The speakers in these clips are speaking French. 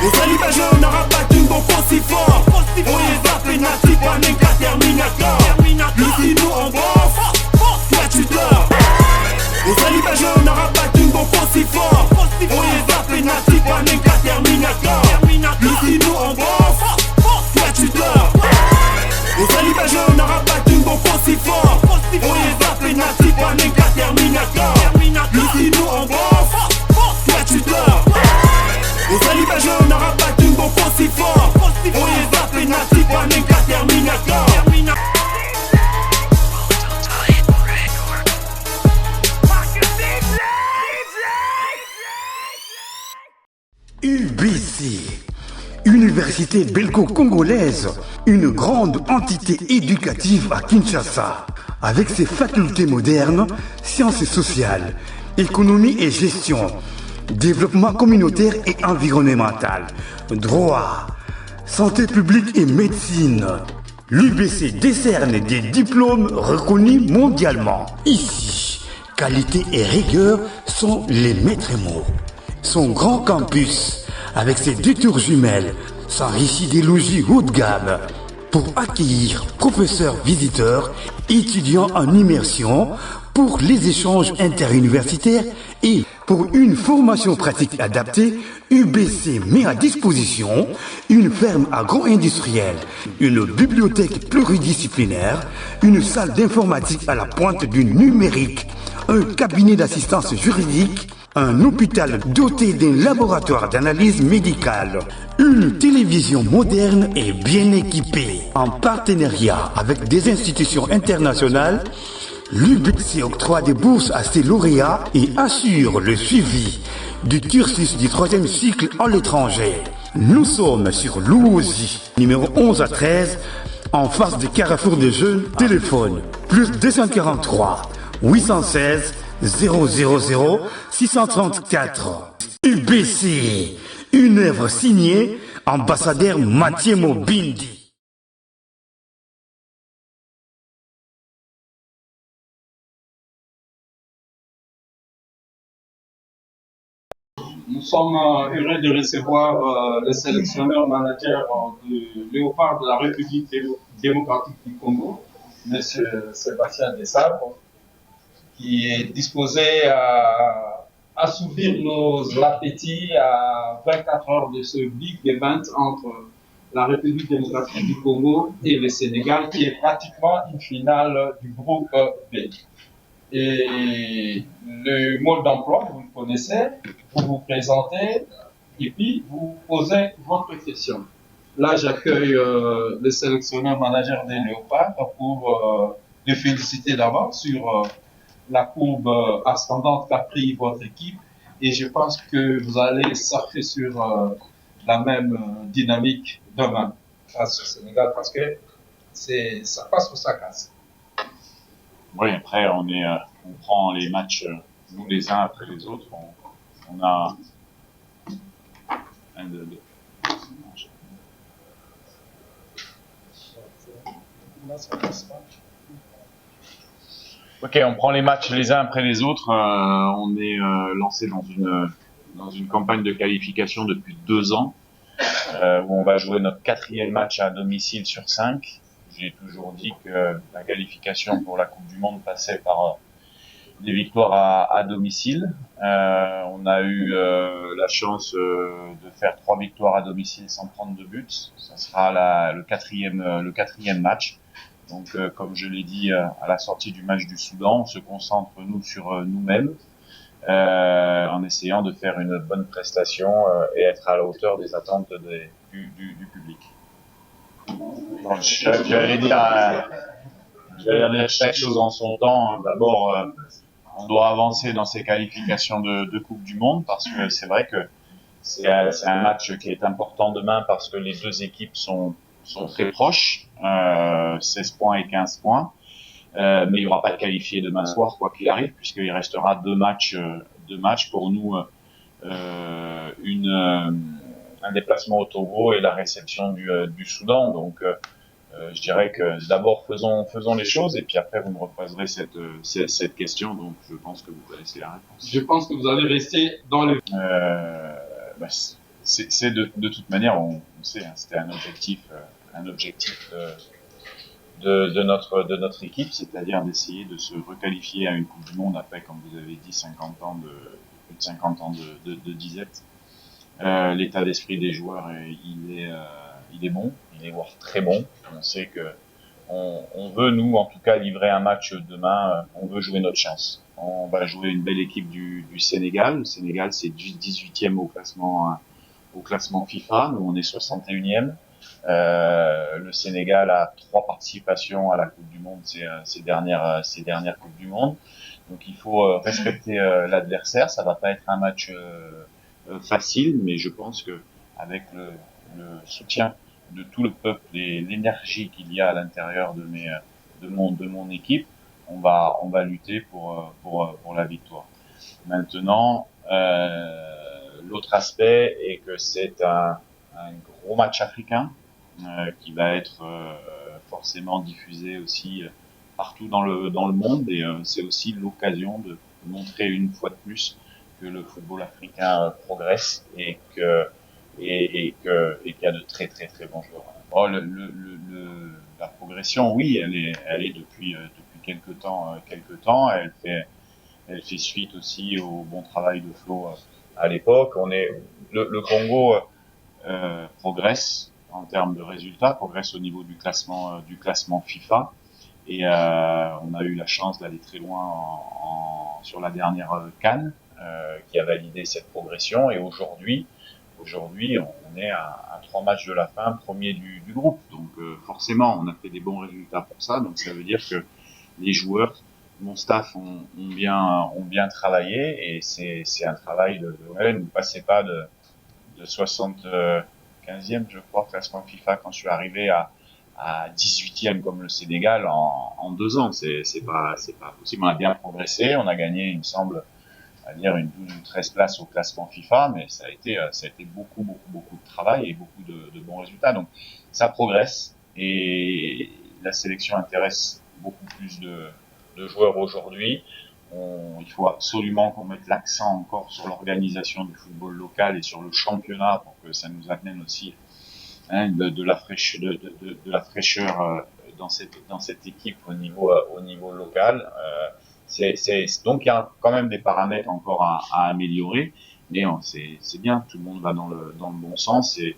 Aux alibagés on n'aura pas d'une bon si fort. Oyez zappé nati pas même qu'à Terminator. Ici nous on bosse, toi tu dors. Aux alibagés on n'aura pas d'une bon si fort. Oyez zappé nati pas même qu'à Terminator. Ici nous on bosse, toi tu dors. Aux alibagés on n'aura pas d'une bon si fort. Oyez zappé nati pas même qu'à Terminator. Ici nous on bosse, toi tu dors. Aux alibagés on n'aura pas d'une bon si fort. Oyez zappé nati pas même qu'à Terminator. UBC, Université belgo-congolaise, une grande entité éducative à Kinshasa, avec ses facultés modernes, sciences sociales, économie et gestion, développement communautaire et environnemental, droit, santé publique et médecine. L'UBC décerne des diplômes reconnus mondialement. Ici, qualité et rigueur sont les maîtres mots. Son grand campus, avec ses 2 tours jumelles, s'enrichit des logis haut de gamme pour accueillir professeurs visiteurs, étudiants en immersion, pour les échanges interuniversitaires et pour une formation pratique adaptée. UBC met à disposition une ferme agro-industrielle, une bibliothèque pluridisciplinaire, une salle d'informatique à la pointe du numérique, un cabinet d'assistance juridique, un hôpital doté d'un laboratoire d'analyse médicale, une télévision moderne et bien équipée. En partenariat avec des institutions internationales, l'UBC octroie des bourses à ses lauréats et assure le suivi du cursus du 3e cycle à l'étranger. Nous sommes sur Louosi, numéro 11 à 13, en face du Carrefour des Jeunes. Téléphone plus 243 816 000 634. UBC, une œuvre signée ambassadeur Mathieu Mobindi. Nous sommes heureux de recevoir le sélectionneur manager du Léopard de la République démocratique du Congo, M. Sébastien Desabre, qui est disposé à assouvir nos appétits à 24 heures de ce big event entre la République démocratique du Congo et le Sénégal, qui est pratiquement une finale du groupe B. Et le mode d'emploi, vous le connaissez, vous vous présentez et puis vous posez votre question. Là, j'accueille le sélectionneur manager des Léopards pour le féliciter d'abord sur la courbe ascendante qu'a pris votre équipe, et je pense que vous allez surfer sur la même dynamique demain face au Sénégal, parce que ça passe ou ça casse. Oui, après, on prend les matchs, nous les uns après les autres. On a un, deux, deux. Ok, on prend les matchs les uns après les autres. On est lancé dans une campagne de qualification depuis 2 ans, où on va jouer notre 4e match à domicile sur 5. J'ai toujours dit que la qualification pour la Coupe du Monde passait par des victoires à domicile. On a eu la chance de faire 3 victoires à domicile sans prendre de buts. Ça sera le quatrième match. Donc, comme je l'ai dit à la sortie du match du Soudan, on se concentre nous sur nous-mêmes, en essayant de faire une bonne prestation et être à la hauteur des attentes du public. Donc, je vais dire chaque chose en son temps. D'abord, on doit avancer dans ces qualifications de Coupe du Monde, parce que c'est vrai que c'est un match qui est important demain, parce que les 2 équipes sont très proches, 16 points et 15 points, mais il n'y aura pas de qualifiés demain soir, quoi qu'il arrive, puisqu'il restera 2 matchs pour nous, un déplacement au Togo et la réception du Soudan. Donc, je dirais que d'abord faisons les choses, et puis après vous me reposerez cette question. Donc, je pense que vous connaissez la réponse. Je pense que vous allez rester dans le... c'est de toute manière, on sait, hein, c'était un objectif de notre équipe, c'est-à-dire d'essayer de se requalifier à une Coupe du Monde après, comme vous avez dit, plus de 50 ans de disette. L'état d'esprit des joueurs, il est bon, il est voire très bon. On sait que on veut, nous, en tout cas, livrer un match demain. On veut jouer notre chance. On va jouer une belle équipe du Sénégal. Le Sénégal, c'est 18e au classement FIFA. Nous, on est 61e. Le Sénégal a 3 participations à la Coupe du Monde ces dernières Coupes du Monde. Donc, il faut respecter l'adversaire. Ça va pas être un match facile, mais je pense que avec le soutien de tout le peuple et l'énergie qu'il y a à l'intérieur de mon équipe, on va lutter pour la victoire. Maintenant, l'autre aspect est que c'est un gros match africain qui va être forcément diffusé aussi partout dans le monde, et c'est aussi l'occasion de montrer une fois de plus que le football africain progresse et qu'il y a de très très très bons joueurs. Oh, la progression, oui, elle est depuis quelques temps. Elle fait suite aussi au bon travail de Flo à l'époque. Le Congo progresse en termes de résultats, progresse au niveau du classement FIFA, et on a eu la chance d'aller très loin sur la dernière CAN qui a validé cette progression, et aujourd'hui on est à 3 matchs de la fin, premier du groupe. Donc forcément, on a fait des bons résultats pour ça. Donc ça veut dire que les joueurs, mon staff ont bien travaillé, et c'est un travail ne passez pas de 75e, je crois, classement FIFA, quand je suis arrivé à 18e comme le Sénégal en 2 ans. C'est pas possible. On a bien progressé, on a gagné, il me semble, à dire une 12 ou 13 places au classement FIFA, mais ça a été beaucoup de travail et beaucoup de bons résultats. Donc ça progresse, et la sélection intéresse beaucoup plus de joueurs aujourd'hui. Il faut absolument qu'on mette l'accent encore sur l'organisation du football local et sur le championnat pour que ça nous amène aussi de la fraîcheur dans cette équipe au niveau local. Donc il y a quand même des paramètres encore à améliorer, mais c'est bien, tout le monde va dans le bon sens, et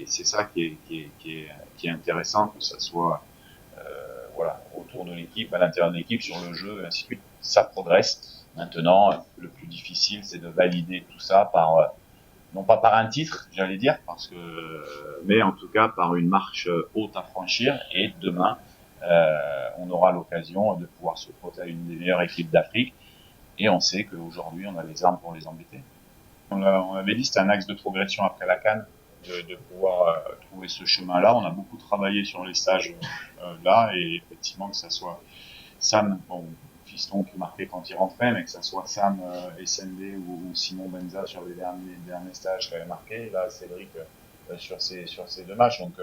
c'est ça qui est intéressant, que ça soit autour de l'équipe, à l'intérieur de l'équipe, sur le jeu, et ainsi de suite. Ça progresse. Maintenant, le plus difficile, c'est de valider tout ça non pas par un titre, j'allais dire, mais en tout cas par une marche haute à franchir, et demain, on aura l'occasion de pouvoir se frotter à une des meilleures équipes d'Afrique, et on sait qu'aujourd'hui on a les armes pour les embêter. On avait dit, c'était un axe de progression après la CAN, de pouvoir trouver ce chemin-là. On a beaucoup travaillé sur les stages là, et effectivement, que ça soit Sam, Fiston qui marquait quand il rentrait, mais que ça soit Sam, SND ou Simon Benza sur les derniers stages qui avaient marqué, là Cédric sur ces 2 matchs. Donc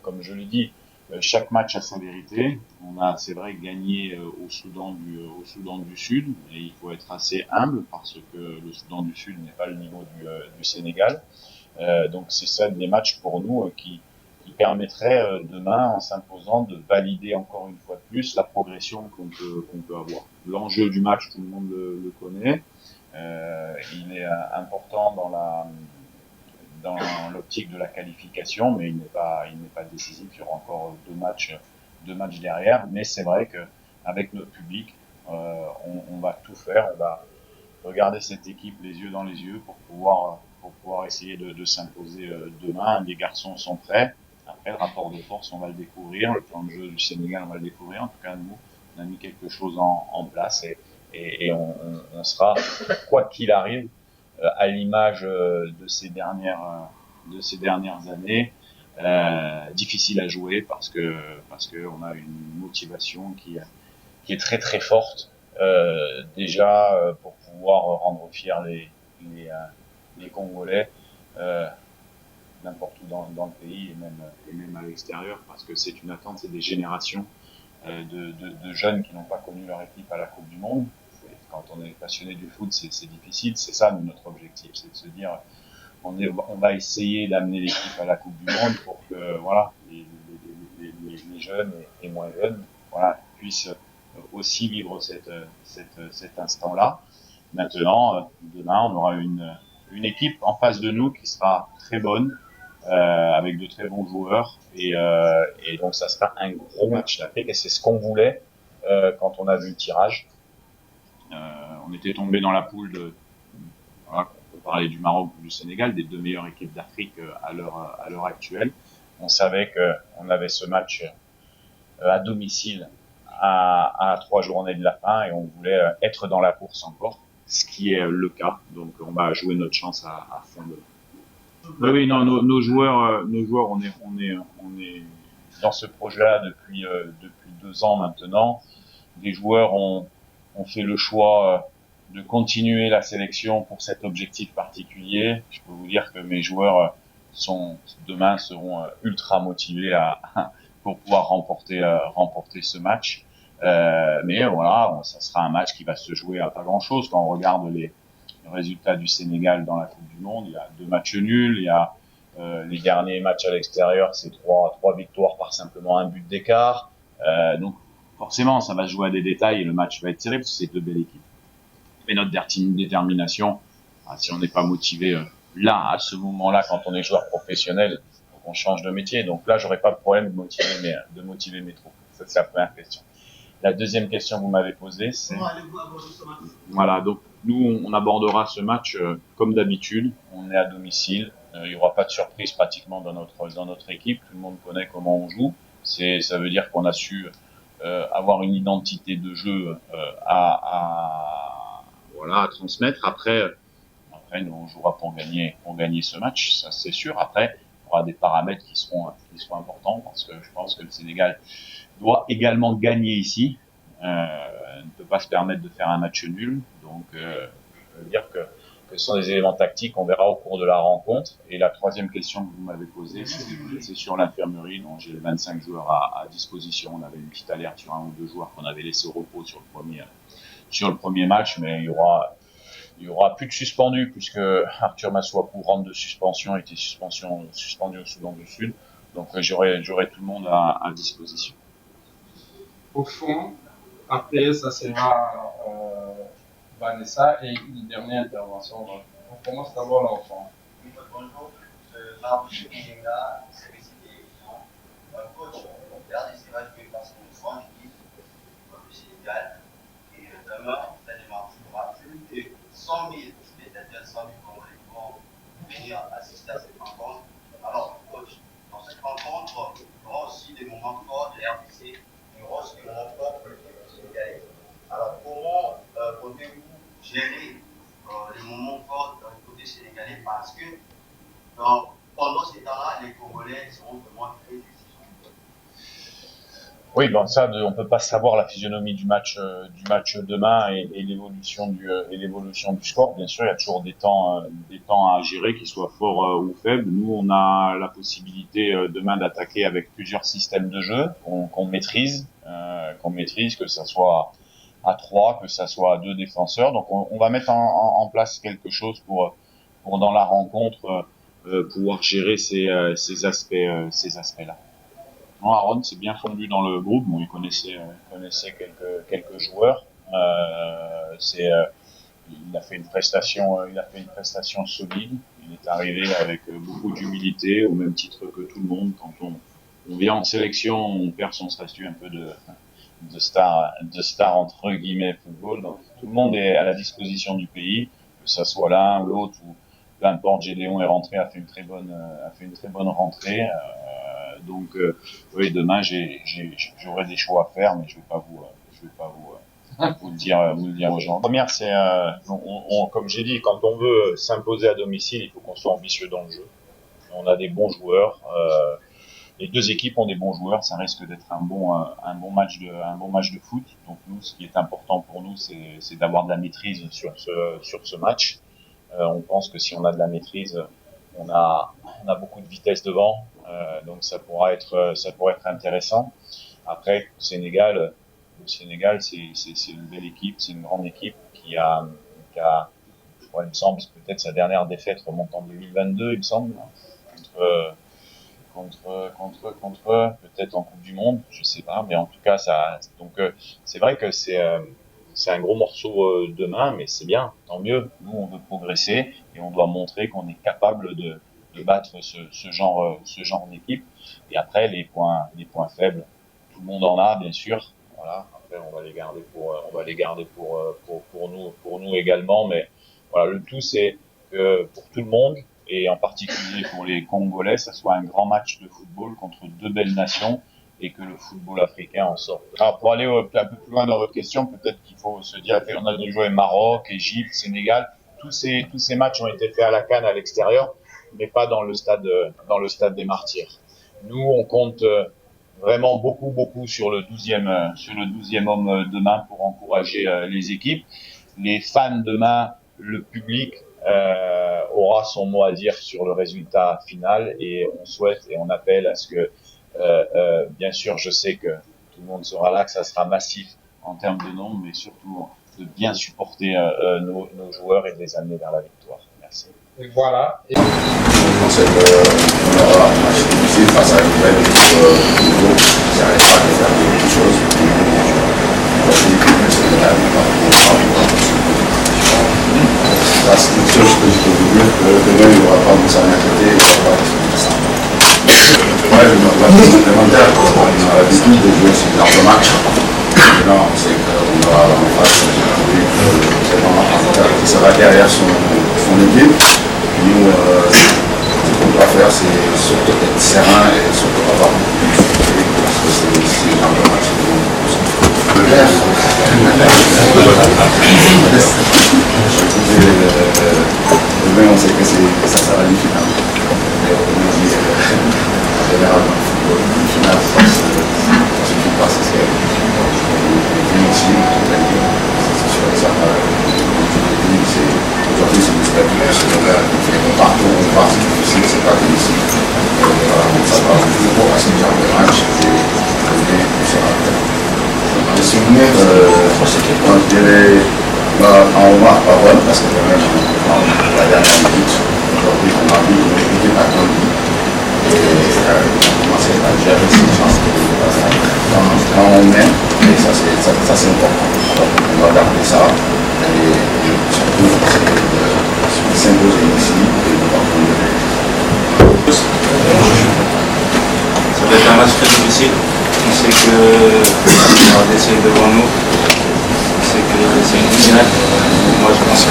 comme je l'ai dit, chaque match a sa vérité. On a, c'est vrai, gagné au Soudan du Sud, et il faut être assez humble, parce que le Soudan du Sud n'est pas le niveau du Sénégal. Donc c'est ça des matchs pour nous qui permettraient demain, en s'imposant, de valider encore une fois de plus la progression qu'on peut avoir. L'enjeu du match, tout le monde le connaît. Il est important dans l'optique de la qualification, mais il n'est pas décisif. Il y aura encore 2 matchs derrière. Mais c'est vrai que avec notre public, on va tout faire. On va regarder cette équipe les yeux dans les yeux pour pouvoir essayer de s'imposer demain. Les garçons sont prêts. Après, le rapport de force, on va le découvrir. Le plan de jeu du Sénégal, on va le découvrir. En tout cas, nous, on a mis quelque chose en place, et on sera, quoi qu'il arrive, à l'image de ces dernières années, difficile à jouer, parce que on a une motivation qui est très très forte, déjà pour pouvoir rendre fiers les Congolais, n'importe où dans le pays, et même à l'extérieur, parce que c'est une attente, c'est des générations de jeunes qui n'ont pas connu leur équipe à la Coupe du Monde. Quand on est passionné du foot, c'est difficile. C'est ça, notre objectif, c'est de se dire, on va essayer d'amener l'équipe à la Coupe du Monde pour que voilà, les jeunes et moins jeunes voilà, puissent aussi vivre cet instant-là. Maintenant, demain, on aura une équipe en face de nous qui sera très bonne, avec de très bons joueurs, et donc ça sera un gros match d'Afrique, et c'est ce qu'on voulait quand on a vu le tirage. On était tombé dans la poule voilà, on peut parler du Maroc ou du Sénégal, des deux meilleures équipes d'Afrique à l'heure actuelle. On savait qu'on avait ce match à domicile à 3 journées de la fin, et on voulait être dans la course encore, ce qui est le cas. Donc on va jouer notre chance à fond. Oui, non, nos joueurs, on est dans ce projet-là depuis 2 ans maintenant. Des joueurs ont fait le choix de continuer la sélection pour cet objectif particulier. Je peux vous dire que mes joueurs demain seront ultra motivés pour pouvoir remporter ce match. Mais voilà, ça sera un match qui va se jouer à pas grand-chose. Quand on regarde les résultats du Sénégal dans la Coupe du Monde, il y a 2 matchs nuls, il y a les derniers matchs à l'extérieur, c'est 3 victoires par simplement 1 but d'écart. Donc forcément, ça va se jouer à des détails et le match va être serré parce que c'est 2 belles équipes. Mais notre détermination, si on n'est pas motivé là, à ce moment-là, quand on est joueur professionnel, on change de métier. Donc là, j'aurais pas de problème de motiver mes troupes. Ça, c'est la première question. La deuxième question que vous m'avez posée, c'est... Comment allez-vous aborder ce match? Voilà, donc nous, on abordera ce match comme d'habitude. On est à domicile. Il y aura pas de surprise pratiquement dans notre équipe. Tout le monde connaît comment on joue. Ça veut dire qu'on a su avoir une identité de jeu à transmettre. Après, nous, on jouera pour gagner ce match, ça c'est sûr. Après, il y aura des paramètres qui seront importants, parce que je pense que le Sénégal doit également gagner ici. Ne peut pas se permettre de faire un match nul. Donc, je veux dire que ce sont des éléments tactiques, on verra au cours de la rencontre. Et la troisième question que vous m'avez posée, c'est sur l'infirmerie, dont j'ai 25 joueurs à disposition. On avait une petite alerte sur 1 ou 2 joueurs qu'on avait laissé au repos sur le premier match, mais il y aura plus de suspendus, puisque Arthur Massoapou rentre de suspension, était suspendu au Soudan du Sud. Donc j'aurai tout le monde à disposition. Au fond, après, ça sera Vanessa et une dernière intervention. On commence d'abord l'enfant. Bonjour, Marouche Mouyinga, service télévision. Coach, on regarde les images que parce qu'on se rend l'équipe du Sénégal. Et demain, vous allez marcher plus de 100 000 spectateurs, 100 000 Congolais qui vont venir assister à cette rencontre. Alors, coach, dans cette rencontre, il y aura aussi des moments forts de l'RDC, il y aura aussi des moments forts pour l'équipe sénégalaise. Alors, comment comptez-vous gérer les moments forts dans le côté sénégalais, parce que pendant ces temps-là, les Congolais seront vraiment très exigeants. Oui, bon, ça, on peut pas savoir la physionomie du match demain et l'évolution du score. Bien sûr, il y a toujours des temps à gérer, qu'ils soient forts ou faibles. Nous, on a la possibilité demain d'attaquer avec plusieurs systèmes de jeu qu'on maîtrise, que ça soit à 3, que ça soit à 2 défenseurs. Donc, on va mettre en place quelque chose pour dans la rencontre pouvoir gérer ces aspects-là. Non, Aaron s'est bien fondu dans le groupe. Bon, il connaissait quelques joueurs. Il a fait une prestation solide. Il est arrivé avec beaucoup d'humilité, au même titre que tout le monde. Quand on vient en sélection, on perd son statut un peu de star entre guillemets football. Donc, tout le monde est à la disposition du pays, que ça soit l'un ou l'autre, ou peu importe. Gédéon est rentré, a fait une très bonne rentrée. Donc oui, demain j'aurai des choix à faire, mais je vais pas vous le dire aux gens. La première, c'est comme j'ai dit, quand on veut s'imposer à domicile, il faut qu'on soit ambitieux dans le jeu. On a des bons joueurs. Les 2 équipes ont des bons joueurs. Ça risque d'être un bon match de foot. Donc nous, ce qui est important pour nous, c'est d'avoir de la maîtrise sur ce match. On pense que si on a de la maîtrise, on a beaucoup de vitesse devant. Donc ça pourra être intéressant. Après, le Sénégal, c'est une belle équipe, c'est une grande équipe qui a il me semble, peut-être sa dernière défaite remonte en 2022, il me semble, contre peut-être en Coupe du Monde, je sais pas, mais en tout cas, c'est vrai que c'est un gros morceau demain, mais c'est bien, tant mieux. Nous, on veut progresser et on doit montrer qu'on est capable de battre ce genre d'équipe. Et après, les points faibles, tout le monde en a, bien sûr. Voilà. Après, on va les garder pour nous également. Mais voilà, le tout, c'est que pour tout le monde, et en particulier pour les Congolais, ça soit un grand match de football contre deux belles nations et que le football africain en sorte. Alors, pour aller un peu plus loin dans votre question, peut-être qu'il faut se dire qu'on a joué Maroc, Égypte, Sénégal. Tous ces matchs ont été faits à la CAN à l'extérieur, mais pas dans le stade des Martyrs. Nous, on compte vraiment beaucoup sur le 12e homme demain pour encourager les équipes. Les fans demain, le public aura son mot à dire sur le résultat final et on souhaite et on appelle à ce que, bien sûr, je sais que tout le monde sera là, que ça sera massif en termes de nombre, mais surtout de bien supporter nos joueurs et de les amener vers la victoire. Merci. Et voilà. On sait qu'on aura un match difficile face à une nouvelle équipe nouveau qui arrivera à faire quelque chose. La seule chose que je peux vous dire, que demain il n'y aura pas Moussa Niakate, il n'y aura pas de ça. Ouais, je me vois supplémentaire, parce qu'on a l'habitude de jouer sur large match. Maintenant, on sait qu'on aura en face qui sera derrière son équipe. Nous, ce qu'on doit faire, c'est surtout être serein et surtout avoir parce que c'est un peu match. Demain, on sait que ça sera une finale. En général, dans le football, une finale, ce qui passe, c'est une ici, c'est sûr que ça va. Aujourd'hui, c'est une stratégie partout où on part, c'est difficile, c'est pas difficile. Ça va toujours à ce genre de match et on sera prêt. Les souvenirs, je dirais, en Omar Pavon, parce que quand même, la dernière minute, aujourd'hui, on a vu une équipe à Gandhi. Et on a commencé à gérer ces chances quand on mène, et ça c'est important. On doit garder ça. Et surtout, c'est s'imposer ici et ne pas prendre de Ça va être un match très difficile. On sait que on va essayer devant nous. On sait que c'est une finale. Moi, je pense que